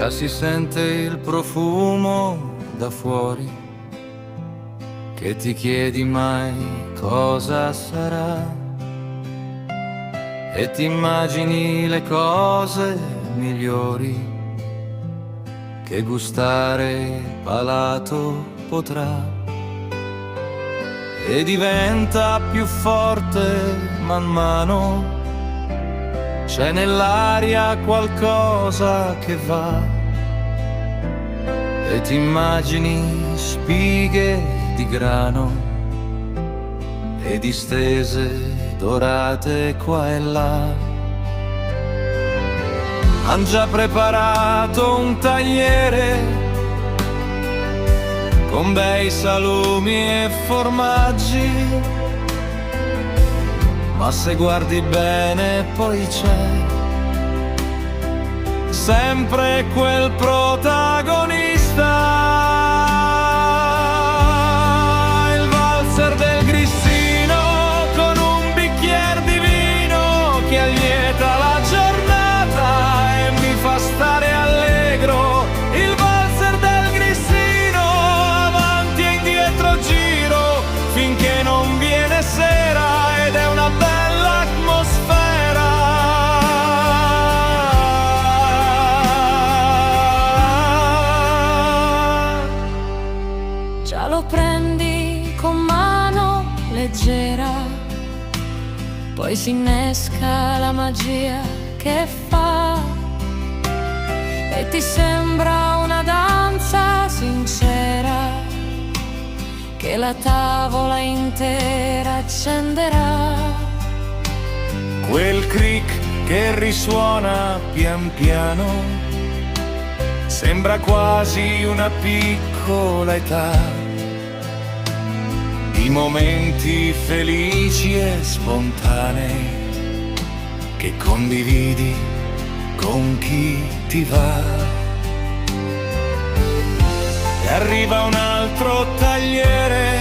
Già si sente il profumo da fuori, che ti chiedi mai cosa sarà, e ti immagini le cose migliori che gustare palato potrà. E diventa più forte man mano, c'è nell'aria qualcosa che va, e ti immagini spighe di grano e distese dorate qua e là. Han già preparato un tagliere con bei salumi e formaggi, ma se guardi bene poi c'è sempre quel protagonista, il valzer del grissino con un bicchiere di vino che allieta la giornata e mi fa stare allegro. Il valzer del grissino, avanti e indietro giro finché non viene sera ed è una bella atmosfera. Già lo prendi con mano leggera, poi si innesca la magia che fa e ti sembra una danza sincera che la tavola intera accenderà. Quel crick che risuona pian piano sembra quasi una piccola età, di momenti felici e spontanei che condividi con chi ti va. E arriva un altro tagliere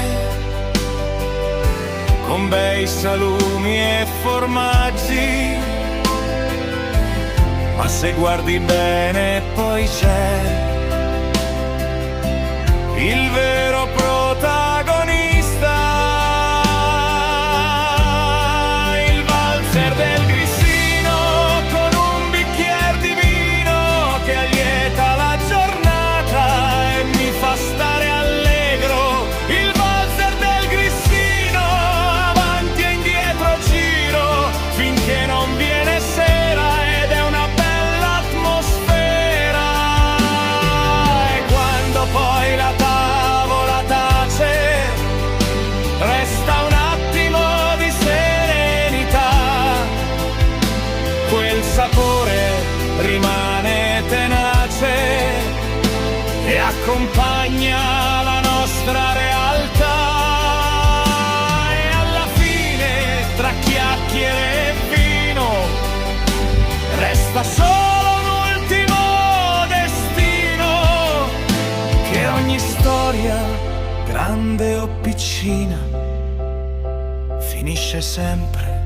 con bei salumi e formaggi, ma se guardi bene poi c'è il vero protagonista, il valzer del grissino con un bicchiere di vino che allieta la giornata e mi fa stare allegro. Il valzer del grissino, avanti e indietro giro finché non viene sera ed è una bella atmosfera. E quando poi la tavola tace resta un attimo di serenità, quel sapore rimane tenace e accompagna la nostra realtà. E alla fine, tra chiacchiere e vino, resta solo un ultimo destino, che ogni storia, grande o piccina, finisce sempre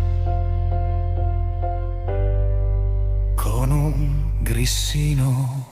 con un grissino.